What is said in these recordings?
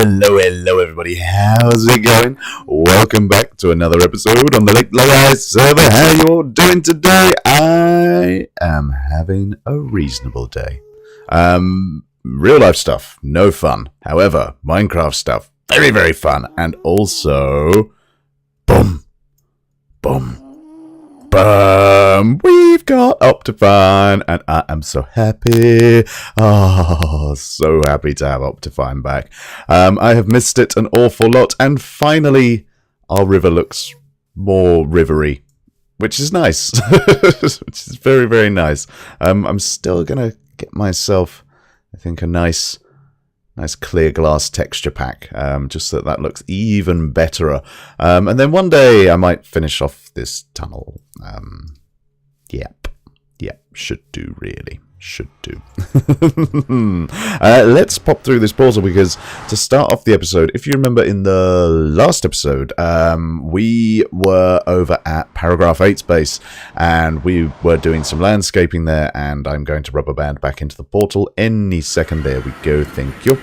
Hello, everybody. How's it going? Welcome back to another episode on the Lake Laogai server. How you all doing today? I am having a reasonable day. Real life stuff, no fun. However, Minecraft stuff, very, very fun. And also, boom, we've got Optifine, and I am so happy. Oh, so happy to have Optifine back. I have missed it an awful lot, and finally, our river looks more rivery, which is nice. Which is very, very nice. I'm still gonna get myself, I think, a nice clear glass texture pack, just so that looks even better. And then one day I might finish off this tunnel. Yep, should do, really. Should do. Let's pop through this portal, because to start off the episode, if you remember in the last episode, we were over at Paragraph 8's base, and we were doing some landscaping there, and I'm going to rubber band back into the portal any second. There we go, thank you.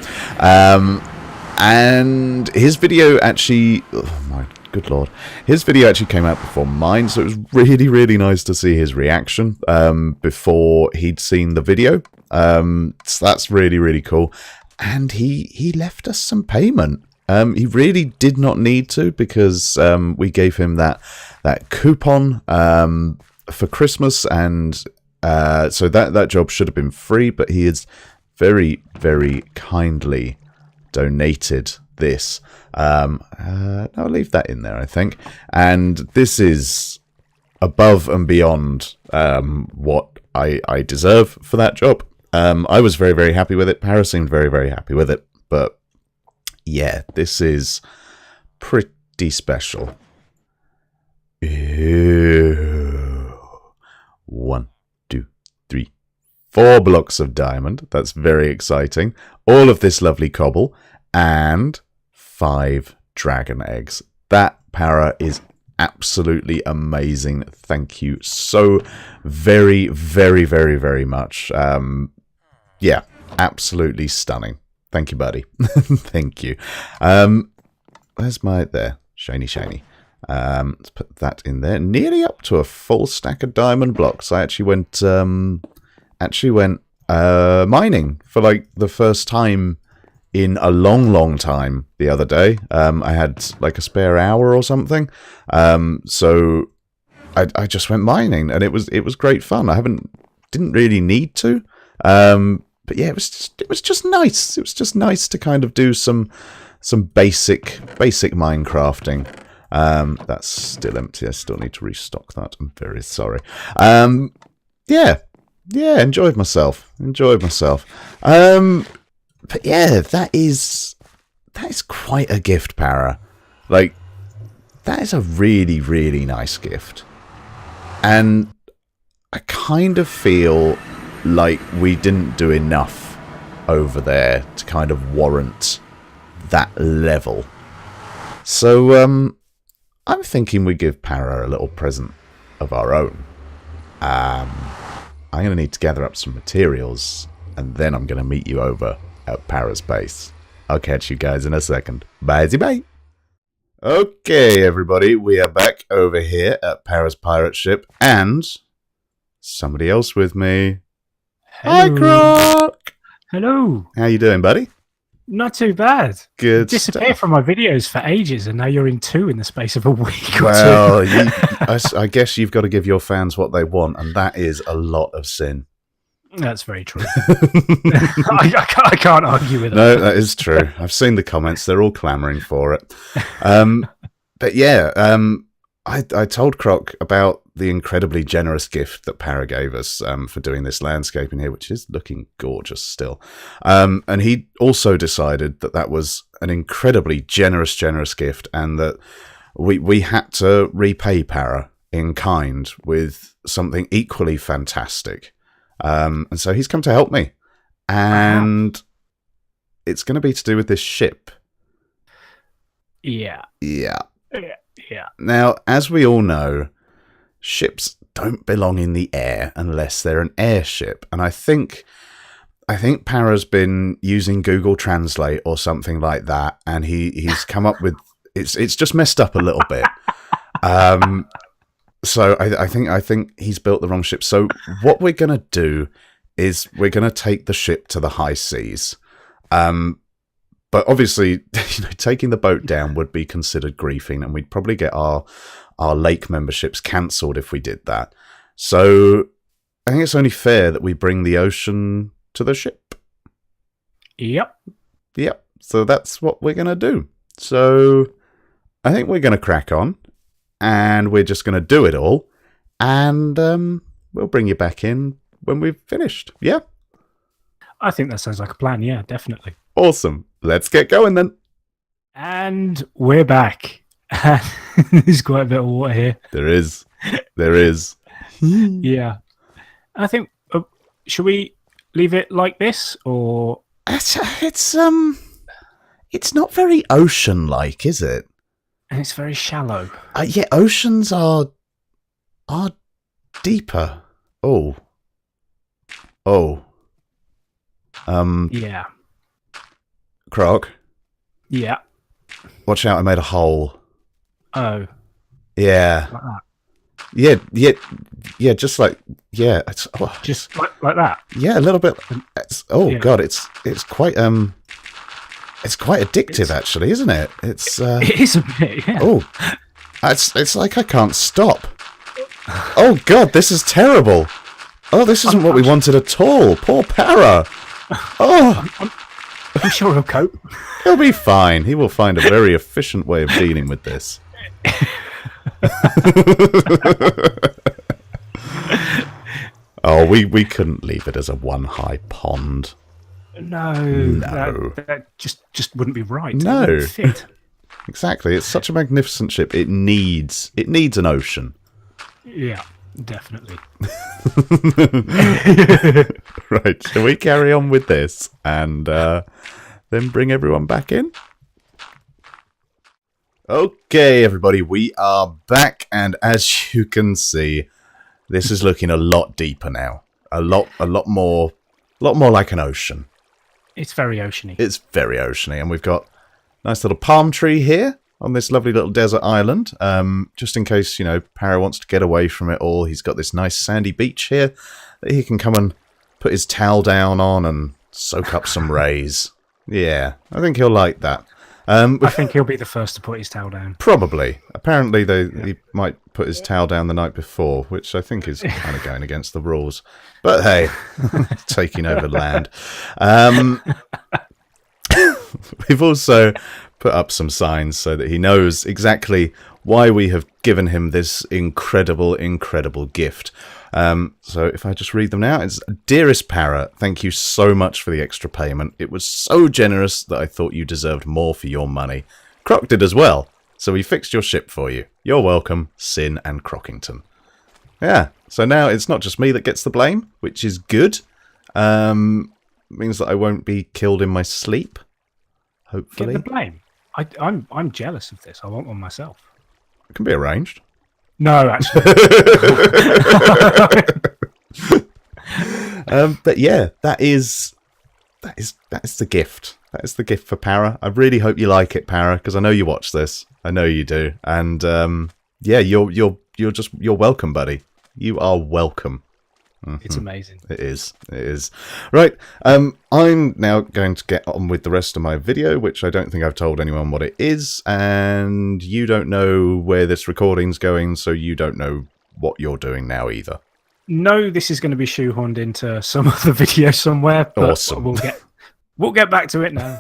And his video actually, oh my good lord, his video actually came out before mine, so it was really, really nice to see his reaction before he'd seen the video. So that's really, really cool. And he left us some payment. He really did not need to, because we gave him that coupon for Christmas, and so that job should have been free, but he is very, very kindly donated this. I'll leave that in there, I think. And this is above and beyond what I deserve for that job. I was very, very happy with it. Paris seemed very, very happy with it. But yeah, this is pretty special. Ew. 1, 2, 3, 4 blocks of diamond. That's very exciting. All of this lovely cobble. And 5 dragon eggs. That para is absolutely amazing. Thank you so very, very, very, very much. Yeah, absolutely stunning. Thank you, buddy. Thank you. Where's my... There. Shiny. Let's put that in there. Nearly up to a full stack of diamond blocks. I actually went mining for like the first time in a long time the other day. I had like a spare hour or something, so I just went mining, and it was great fun. Didn't really need to, but yeah, it was just nice. It was just nice to kind of do some basic Minecrafting. That's still empty. I still need to restock that. I'm very sorry. Yeah, enjoyed myself. But yeah, that is quite a gift, Para. Like, that is a really, really nice gift. And I kind of feel like we didn't do enough over there to kind of warrant that level. So, I'm thinking we give Para a little present of our own. I'm going to need to gather up some materials, and then I'm going to meet you over at Para's base. I'll catch you guys in a second. Bye. Okay, everybody, we are back over here at Para's pirate ship, and somebody else with me. Hello. Hi, Croc! Hello. How you doing, buddy? Not too bad. Good Disappeared stuff. from my videos for ages, and now you're in 2 in the space of a week or Well, 2. I guess you've got to give your fans what they want, and that is a lot of sin. That's very true. I can't argue with that. No, that is true. I've seen the comments. They're all clamouring for it. But yeah, I told Croc about the incredibly generous gift that Para gave us for doing this landscaping here, which is looking gorgeous still. And he also decided that was an incredibly generous gift, and that we had to repay Para in kind with something equally fantastic. And so he's come to help me. And it's going to be to do with this ship. Yeah. Now, as we all know, ships don't belong in the air unless they're an airship. And I think I think Para's been using Google Translate or something like that, and he's come up with it's just messed up a little bit. So I think he's built the wrong ship. So what we're gonna do is we're gonna take the ship to the high seas. But obviously, taking the boat down would be considered griefing, and we'd probably get our lake memberships cancelled if we did that. So I think it's only fair that we bring the ocean to the ship. Yep. So that's what we're going to do. So I think we're going to crack on, and we're just going to do it all, and we'll bring you back in when we've finished. Yeah? I think that sounds like a plan. Yeah, definitely. Awesome. Let's get going then. And we're back. There's quite a bit of water here. There is. Yeah. I think, should we leave it like this, or it's not very ocean-like, is it? and it's very shallow? Yeah, oceans are deeper. Yeah. Croc, Yeah. watch out! I made a hole. Oh, Yeah, like that. yeah. Just like it's Just like that. yeah, a little bit. Yeah. God, it's quite addictive, actually, isn't it? It's It is a bit. Yeah. it's like I can't stop. Oh God, this is terrible. Oh, this isn't what we wanted at all. Poor Para. Oh, I'm sure he'll cope. he'll be fine. He will find a very efficient way of dealing with this. Oh, we couldn't leave it as a one high pond. No. That just wouldn't be right. No. It wouldn't fit. Exactly. It's such a magnificent ship. It needs an ocean. Yeah, definitely. Right. Shall we carry on with this and then bring everyone back in? Okay, everybody, we are back, and as you can see, this is looking a lot deeper now. A lot more like an ocean. It's very oceany. It's very oceany, and we've got a nice little palm tree here on this lovely little desert island. Just in case, Para wants to get away from it all, he's got this nice sandy beach here that he can come and put his towel down on and soak up some rays. Yeah, I think he'll like that. I think he'll be the first to put his towel down. Probably. Apparently, he might put his towel down the night before, which I think is kind of going against the rules. But hey, taking over land. We've also put up some signs so that he knows exactly why we have given him this incredible, incredible gift. So if I just read them now, it's Dearest Para, thank you so much for the extra payment. It was so generous that I thought you deserved more for your money. Croc did as well, so we fixed your ship for you. You're welcome, Sin and Crockington. Yeah, so now it's not just me that gets the blame, which is good. Means that I won't be killed in my sleep, hopefully. Get the blame. I'm jealous of this. I want one myself. It can be arranged. No, actually. But yeah, that is the gift. That is the gift for Para. I really hope you like it, Para, because I know you watch this. I know you do, and yeah, you're welcome, buddy. You are welcome. Mm-hmm. It's amazing. It is. Right, I'm now going to get on with the rest of my video, which I don't think I've told anyone what it is, and you don't know where this recording's going, so you don't know what you're doing now either. No, this is going to be shoehorned into some other video somewhere. But awesome. We'll get back to it now.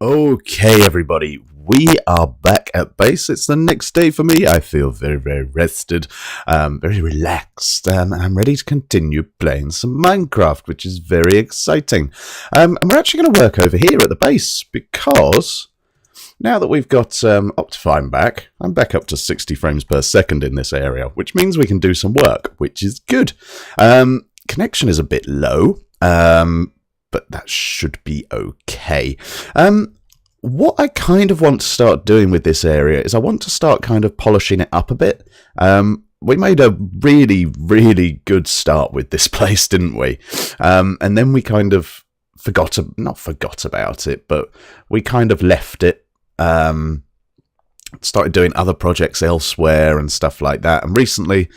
Okay, everybody. We are back at base. It's the next day for me. I feel very, very rested, very relaxed, and I'm ready to continue playing some Minecraft, which is very exciting. And we're actually going to work over here at the base, because now that we've got Optifine back, I'm back up to 60 frames per second in this area, which means we can do some work, which is good. Connection is a bit low, but that should be okay. What I kind of want to start doing with this area is I want to start kind of polishing it up a bit. we made a really, really good start with this place, didn't we? And then we kind of not forgot about it, but we kind of left it. Started doing other projects elsewhere and stuff like that. And recently,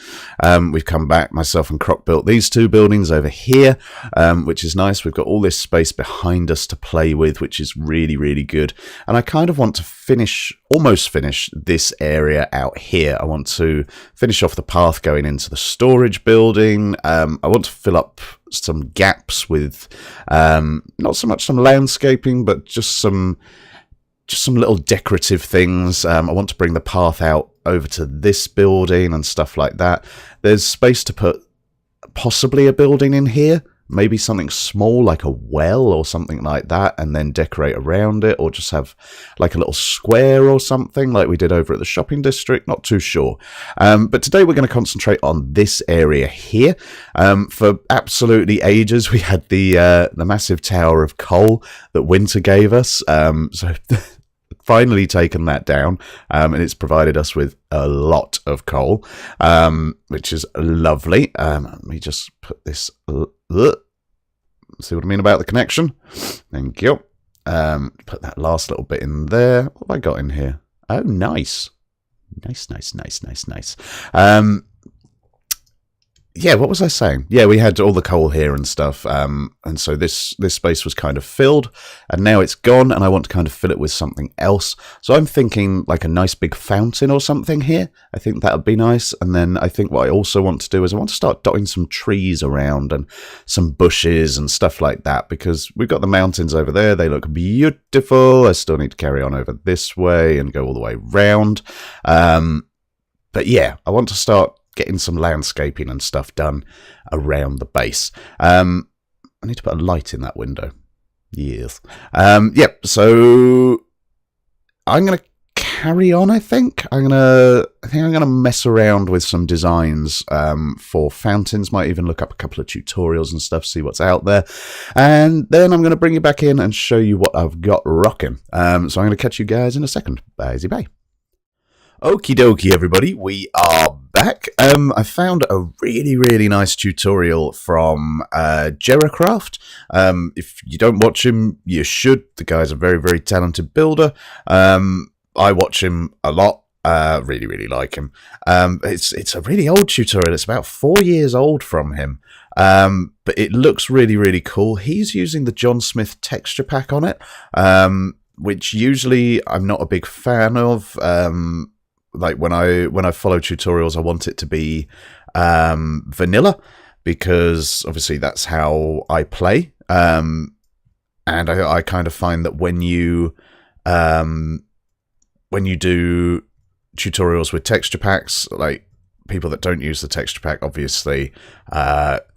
we've come back. Myself and Croc built these two buildings over here, which is nice. We've got all this space behind us to play with, which is really, really good. And I kind of want to almost finish this area out here. I want to finish off the path going into the storage building. I want to fill up some gaps with not so much some landscaping, but just some little decorative things. I want to bring the path out over to this building and stuff like that. There's space to put possibly a building in here, maybe something small like a well or something like that, and then decorate around it, or just have like a little square or something like we did over at the shopping district. Not too sure. But today we're going to concentrate on this area here. For absolutely ages we had the massive tower of coal that Winter gave us. So finally taken that down, and it's provided us with a lot of coal, which is lovely. Let me just put this... see what I mean about the connection? Thank you. Put that last little bit in there. What have I got in here? Oh, nice. Nice. Yeah, what was I saying? Yeah, we had all the coal here and stuff, and so this space was kind of filled, and now it's gone, and I want to kind of fill it with something else. So I'm thinking like a nice big fountain or something here. I think that would be nice. And then I think what I also want to do is I want to start dotting some trees around and some bushes and stuff like that, because we've got the mountains over there. They look beautiful. I still need to carry on over this way and go all the way round. But yeah, I want to start getting some landscaping and stuff done around the base. I need to put a light in that window. Yes. Yep. So I'm gonna carry on. I think I'm gonna mess around with some designs for fountains. Might even look up a couple of tutorials and stuff, see what's out there, and then I'm gonna bring you back in and show you what I've got rocking. So I'm gonna catch you guys in a second. Bye. Okie dokie, everybody, we are back. I found a really, really nice tutorial from Jeracraft. If you don't watch him, you should. The guy's a very, very talented builder. I watch him a lot. Really, really like him. It's a really old tutorial. It's about 4 years old from him. But it looks really, really cool. He's using the John Smith texture pack on it, which usually I'm not a big fan of. Like when I follow tutorials, I want it to be vanilla, because obviously that's how I play. And I kind of find that when you do tutorials with texture packs, like people that don't use the texture pack, obviously,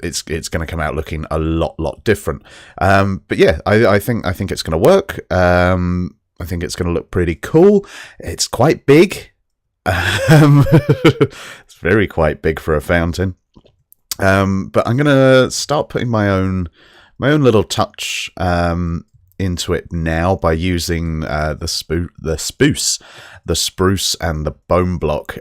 it's going to come out looking a lot different. But yeah, I think it's going to work. I think it's going to look pretty cool. It's quite big. It's very quite big for a fountain. But I'm gonna start putting my own little touch into it now by using the spruce and the bone block.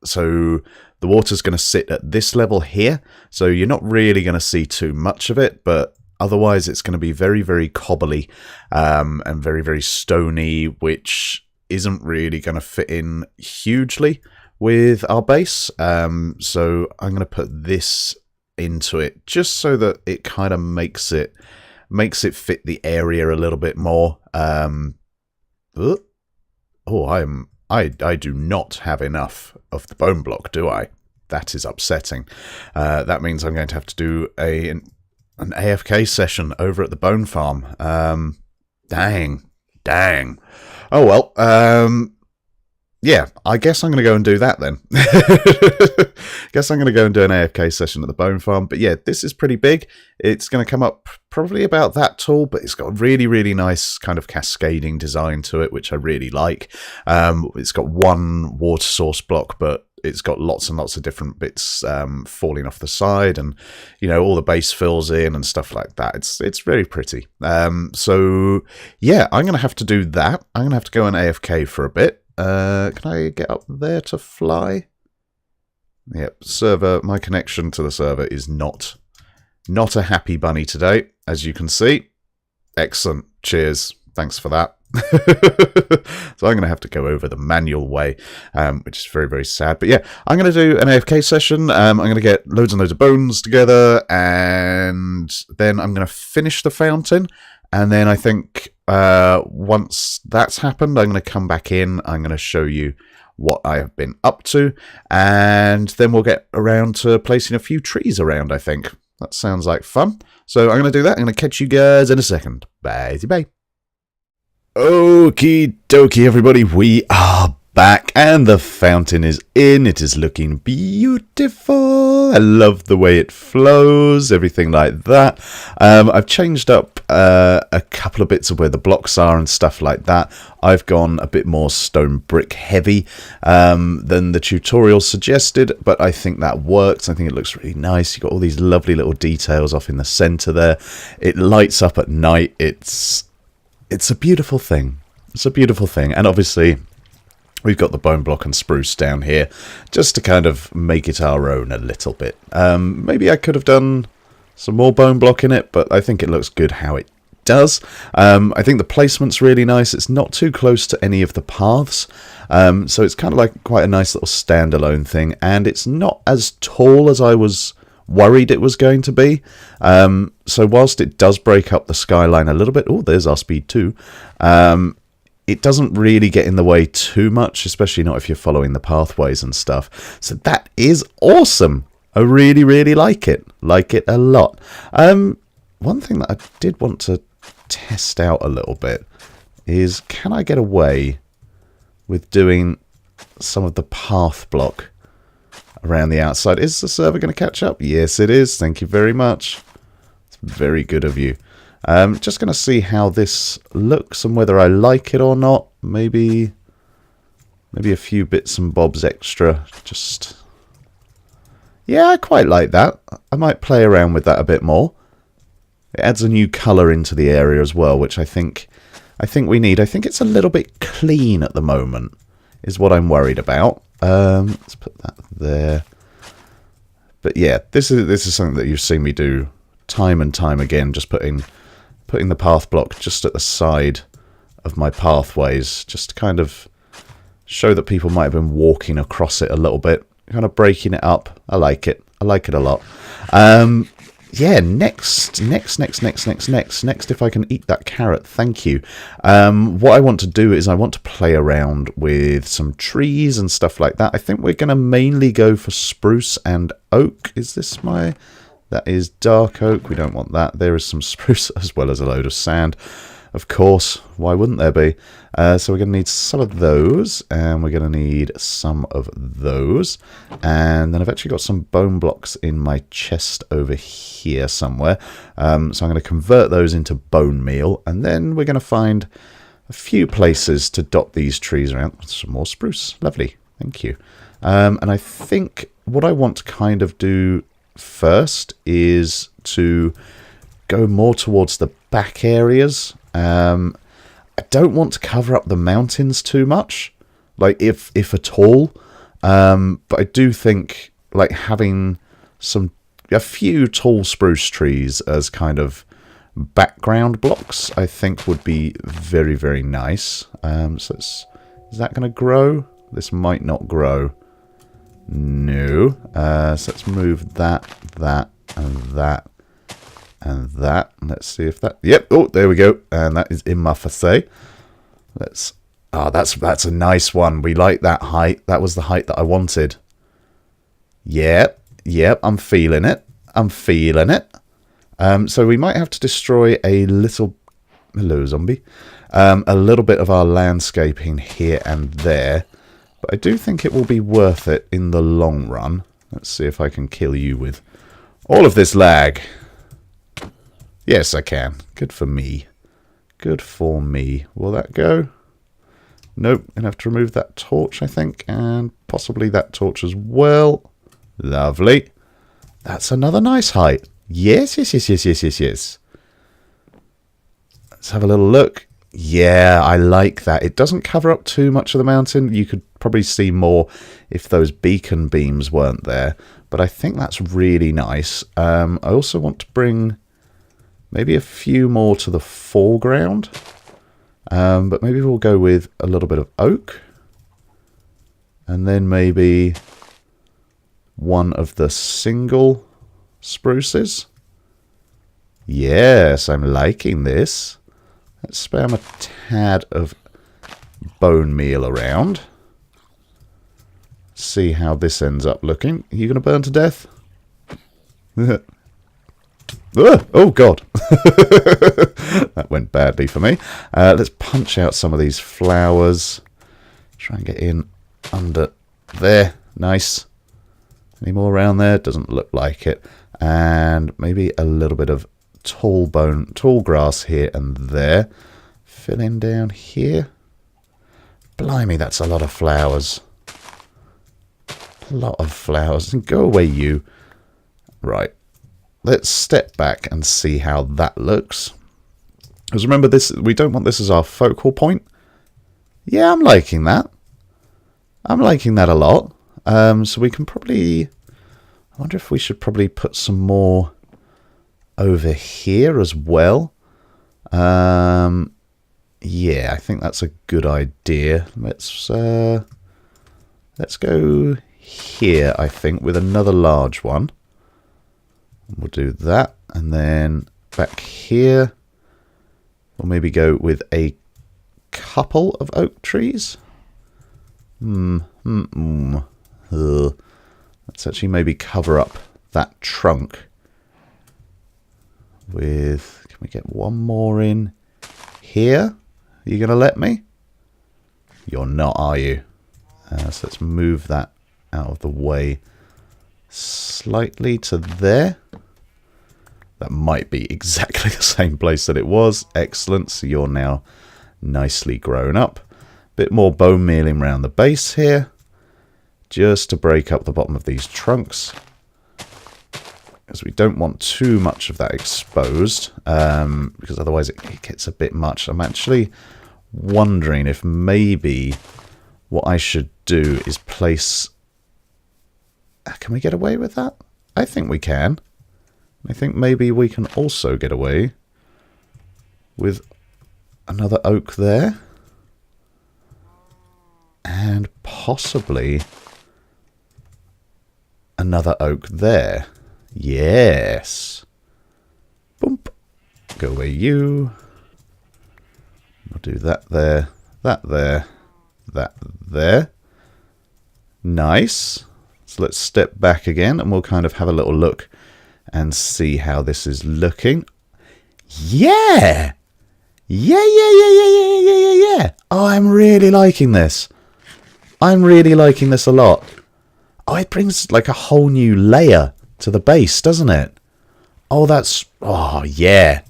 So the water's going to sit at this level here, so you're not really going to see too much of it, but otherwise it's going to be very, very cobbly and very, very stony, which isn't really going to fit in hugely with our base. So I'm going to put this into it just so that it kind of makes it fit the area a little bit more. I do not have enough of the bone block, do I? That is upsetting. That means I'm going to have to do an AFK session over at the bone farm. Dang. Oh, well, yeah, I guess I'm going to go and do that then. Guess I'm going to go and do an AFK session at the bone farm. But yeah, this is pretty big. It's going to come up probably about that tall, but it's got a really, really nice kind of cascading design to it, which I really like. It's got one water source block, but it's got lots and lots of different bits falling off the side, and all the base fills in and stuff like that. It's very pretty. So yeah, I'm gonna have to do that. I'm gonna have to go on AFK for a bit. Can I get up there to fly? Yep, my connection to the server is not a happy bunny today, as you can see. Excellent. Cheers. Thanks for that. So I'm going to have to go over the manual way, which is very, very sad. But yeah, I'm going to do an AFK session. I'm going to get loads and loads of bones together, and then I'm going to finish the fountain. And then I think once that's happened, I'm going to come back in. I'm going to show you what I have been up to, and then we'll get around to placing a few trees around, I think. That sounds like fun. So I'm going to do that. I'm going to catch you guys in a second. Bye. Bye. Okie dokie, everybody. We are back, and the fountain is in. It is looking beautiful. I love the way it flows, everything like that. I've changed up a couple of bits of where the blocks are and stuff like that. I've gone a bit more stone brick heavy than the tutorial suggested, but I think that works. I think it looks really nice. You've got all these lovely little details off in the center there. It lights up at night. It's a beautiful thing. It's a beautiful thing. And obviously, we've got the bone block and spruce down here just to kind of make it our own a little bit. Maybe I could have done some more bone block in it, but I think it looks good how it does. I think the placement's really nice. It's not too close to any of the paths. So it's kind of like quite a nice little standalone thing. And it's not as tall as I was worried it was going to be. So whilst it does break up the skyline a little bit, oh, there's our speed too, it doesn't really get in the way too much, especially not if you're following the pathways and stuff. So that is awesome. I really, really like it. Like it a lot. One thing that I did want to test out a little bit is, can I get away with doing some of the path block around the outside? Is the server going to catch up? Yes, it is. Thank you very much. It's very good of you. Just going to see how this looks and whether I like it or not. Maybe a few bits and bobs extra. Just, yeah, I quite like that. I might play around with that a bit more. It adds a new colour into the area as well, which I think we need. I think it's a little bit clean at the moment, is what I'm worried about. Let's put that there. But yeah, this is something that you've seen me do time and time again, just putting the path block just at the side of my pathways, just to kind of show that people might have been walking across it a little bit, kind of breaking it up. I like it. I like it a lot. Yeah, next, if I can eat that carrot, thank you. What I want to do is I want to play around with some trees and stuff like that. I think we're going to mainly go for spruce and oak. Is this my... That is dark oak. We don't want that. There is some spruce as well as a load of sand. Of course, why wouldn't there be? So we're going to need some of those, and we're going to need some of those. And then I've actually got some bone blocks in my chest over here somewhere. So I'm going to convert those into bone meal, and then we're going to find a few places to dot these trees around. Some more spruce. Lovely. Thank you. And I think what I want to kind of do first is to go more towards the back areas. I don't want to cover up the mountains too much, like if at all. But I do think like having a few tall spruce trees as kind of background blocks, I think would be very, very nice. So is that going to grow? This might not grow. No. So let's move that, and that, and that. Let's see if that... Yep. Oh, there we go. And that is in my face. Let's... Ah, that's a nice one. We like that height. That was the height that I wanted. Yep. Yep. I'm feeling it. I'm feeling it. So we might have to destroy a little... Hello, zombie. A little bit of our landscaping here and there. But I do think it will be worth it in the long run. Let's see if I can kill you with all of this lag. Yes, I can. Good for me. Good for me. Will that go? Nope. Gonna have to remove that torch, I think. And possibly that torch as well. Lovely. That's another nice height. Yes. Let's have a little look. Yeah, I like that. It doesn't cover up too much of the mountain. You could probably see more if those beacon beams weren't there. But I think that's really nice. I also want to bring maybe a few more to the foreground. But maybe we'll go with a little bit of oak. And then maybe one of the single spruces. Yes, I'm liking this. Let's spam a tad of bone meal around. See how this ends up looking. Are you going to burn to death? Oh, God. That went badly for me. Let's punch out some of these flowers. Try and get in under there. Nice. Any more around there? Doesn't look like it. And maybe a little bit of tall grass here and there. Fill in down here. Blimey, that's a lot of flowers. A lot of flowers. And go away, you. Right. Let's step back and see how that looks. Because remember, this, we don't want this as our focal point. Yeah, I'm liking that. I'm liking that a lot. So we can probably... I wonder if we should probably put some more over here as well. Yeah, I think that's a good idea. Let's go here, I think, with another large one. We'll do that. And then back here, we'll maybe go with a couple of oak trees. Let's actually maybe cover up that trunk with... Can we get one more in here? Are you going to let me? You're not, are you? So let's move that out of the way slightly to there. That might be exactly the same place that it was. Excellent. So you're now nicely grown up. Bit more bone mealing around the base here. Just to break up the bottom of these trunks. Because we don't want too much of that exposed. Because otherwise it gets a bit much. I'm actually wondering if maybe what I should do is place... Can we get away with that? I think we can. I think maybe we can also get away with another oak there. And possibly another oak there. Yes. Boomp. Go away, you. We'll do that there, that there, that there. Nice. So let's step back again and we'll kind of have a little look and see how this is looking. Yeah! Yeah. Oh, I'm really liking this. I'm really liking this a lot. Oh, it brings like a whole new layer to the base, doesn't it? Oh, that's... Oh, yeah.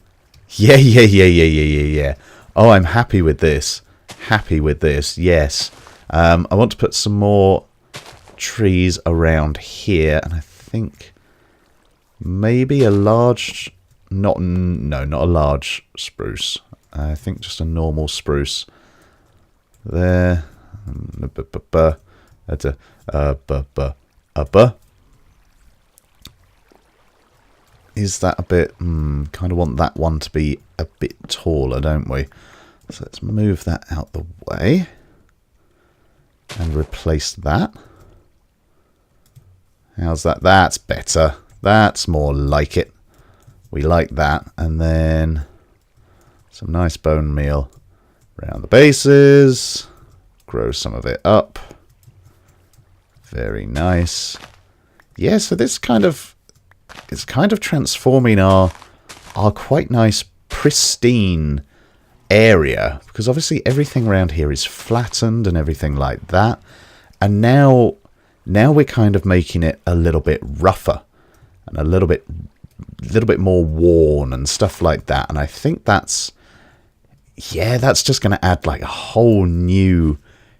Yeah. Oh, I'm happy with this. Happy with this, yes. I want to put some more trees around here. And I think maybe a large... No, not a large spruce. I think just a normal spruce. There. Is that a bit... kind of want that one to be a bit taller, don't we? So let's move that out the way. And replace that. How's that? That's better. That's more like it. We like that. And then some nice bone meal around the bases. Grow some of it up. Very nice. Yeah, so this kind of... It's kind of transforming our quite nice, pristine area. Because obviously everything around here is flattened and everything like that. And now we're kind of making it a little bit rougher. And a little bit more worn and stuff like that. And I think that's... Yeah, that's just going to add like a whole new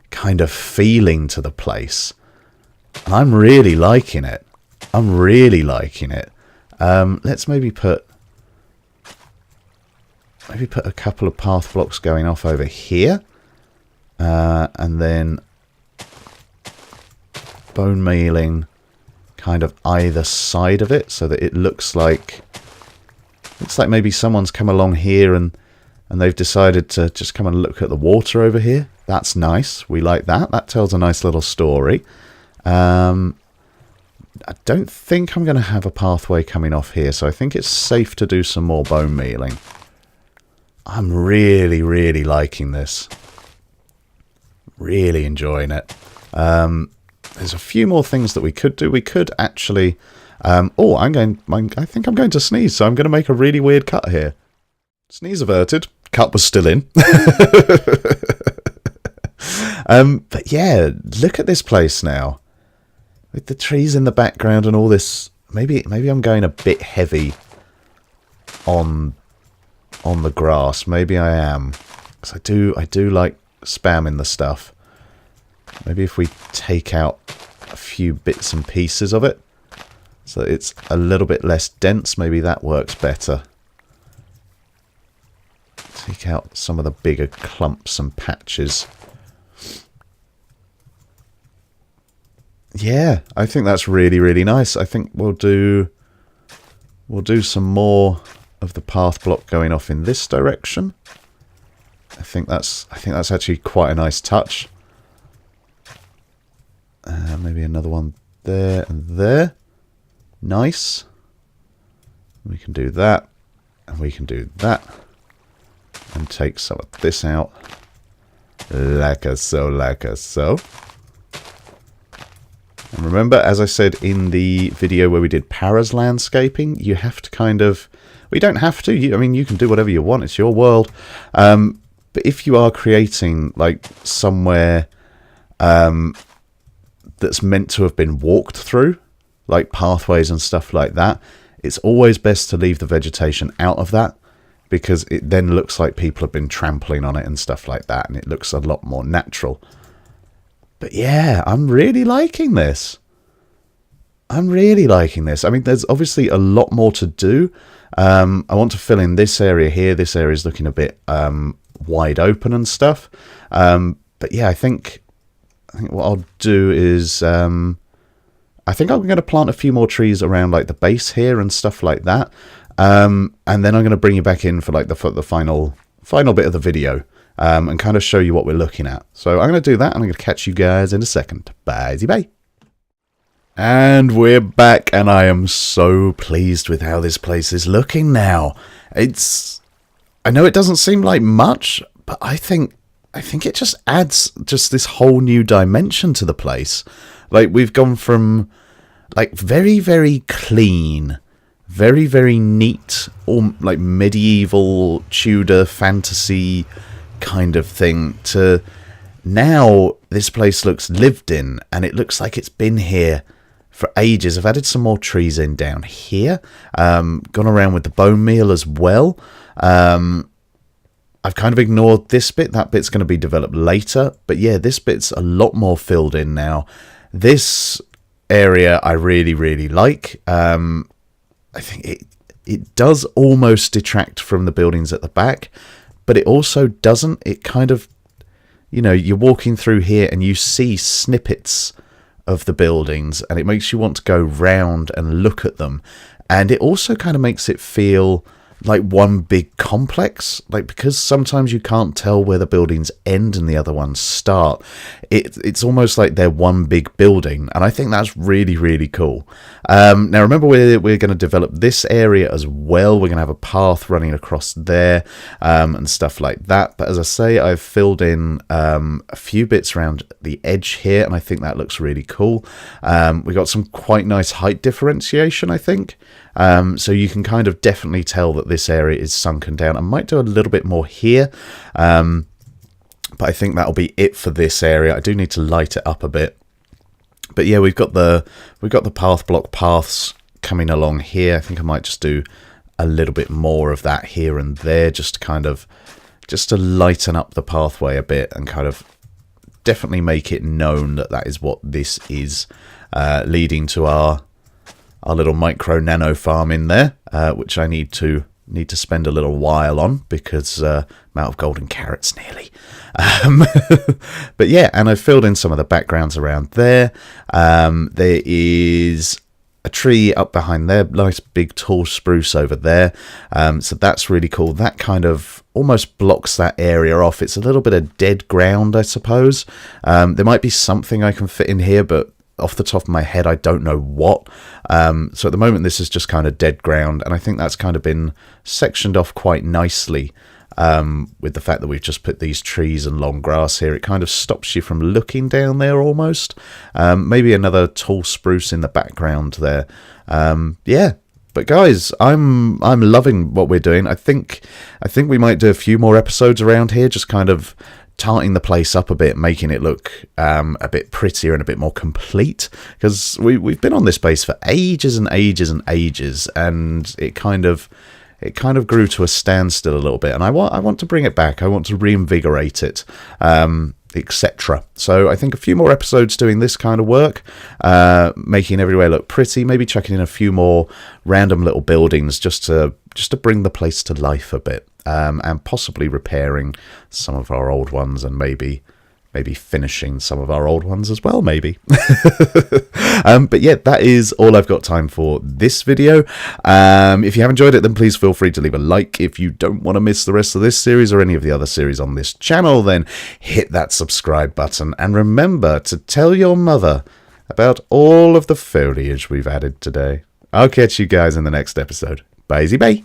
kind of feeling to the place. And I'm really liking it. I'm really liking it. Let's maybe put maybe put a couple of path blocks going off over here. And then bone mealing kind of either side of it so that it looks like maybe someone's come along here and they've decided to just come and look at the water over here. That's nice. We like that. That tells a nice little story. I don't think I'm going to have a pathway coming off here, so I think it's safe to do some more bone mealing. I'm really, really liking this. Really enjoying it. There's a few more things that we could do. We could actually... I think I'm going to sneeze, so I'm going to make a really weird cut here. Sneeze averted. Cut was still in. But yeah, look at this place now. With the trees in the background and all this, maybe I'm going a bit heavy on the grass. Maybe I am, because I do like spamming the stuff. Maybe if we take out a few bits and pieces of it, so it's a little bit less dense, maybe that works better. Take out some of the bigger clumps and patches. Yeah, I think that's really, really nice. I think we'll do some more of the path block going off in this direction. I think that's actually quite a nice touch. Maybe another one there and there. Nice. We can do that, and we can do that, and take some of this out. Like so, like so. And remember, as I said in the video where we did Para's landscaping, you have to kind of... Well, you don't have to. I mean, you can do whatever you want. It's your world. But if you are creating, like, somewhere that's meant to have been walked through, like pathways and stuff like that, it's always best to leave the vegetation out of that, because it then looks like people have been trampling on it and stuff like that, and it looks a lot more natural. But yeah, I'm really liking this. I'm really liking this. I mean, there's obviously a lot more to do. I want to fill in this area here. This area is looking a bit wide open and stuff. But yeah, I think what I'll do is... I think I'm going to plant a few more trees around like the base here and stuff like that. And then I'm going to bring you back in for like the final bit of the video. And kind of show you what we're looking at. So I'm going to do that, and I'm going to catch you guys in a second. Bye. And we're back, and I am so pleased with how this place is looking now. I know it doesn't seem like much, but I think it just adds just this whole new dimension to the place. Like, we've gone from like very, very clean, very, very neat, or like medieval Tudor fantasy kind of thing, to now this place looks lived in, and it looks like it's been here for ages. I've added some more trees in down here, gone around with the bone meal as well. I've kind of ignored this bit. That bit's going to be developed later, but yeah, this bit's a lot more filled in now. This area I really, really like. I think it does almost detract from the buildings at the back, but it also doesn't. It kind of, you're walking through here and you see snippets of the buildings, and it makes you want to go round and look at them. And it also kind of makes it feel like one big complex, like, because sometimes you can't tell where the buildings end and the other ones start. It's almost like they're one big building, and I think that's really, really cool. Now remember, we're going to develop this area as well. We're going to have a path running across there, and stuff like that. But as I say, I've filled in a few bits around the edge here, and I think that looks really cool. We got some quite nice height differentiation, I think. So you can kind of definitely tell that this area is sunken down. I might do a little bit more here, but I think that'll be it for this area. I do need to light it up a bit. But yeah, we've got the path block paths coming along here. I think I might just do a little bit more of that here and there, just to lighten up the pathway a bit, and kind of definitely make it known that that is what this is, leading to our little micro nano farm in there, which I need to need to spend a little while on because I'm out of golden carrots nearly. But yeah, and I filled in some of the backgrounds around there. There is a tree up behind there, nice big tall spruce over there. So that's really cool. That kind of almost blocks that area off. It's a little bit of dead ground, I suppose. There might be something I can fit in here, but off the top of my head, I don't know what. So at the moment, this is just kind of dead ground, and I think that's kind of been sectioned off quite nicely. With the fact that we've just put these trees and long grass here, it kind of stops you from looking down there almost. Maybe another tall spruce in the background there. Yeah, but guys, I'm loving what we're doing. I think we might do a few more episodes around here, just kind of tarting the place up a bit, making it look a bit prettier and a bit more complete, because we've been on this base for ages and ages and ages, and it kind of grew to a standstill a little bit, and I want to bring it back. I want to reinvigorate it, etc. So I think a few more episodes doing this kind of work, making everywhere look pretty, maybe chucking in a few more random little buildings just to bring the place to life a bit, and possibly repairing some of our old ones, and maybe finishing some of our old ones as well, maybe. But yeah, that is all I've got time for this video. If you have enjoyed it, then please feel free to leave a like. If you don't want to miss the rest of this series or any of the other series on this channel, then hit that subscribe button. And remember to tell your mother about all of the foliage we've added today. I'll catch you guys in the next episode. Bye-bye.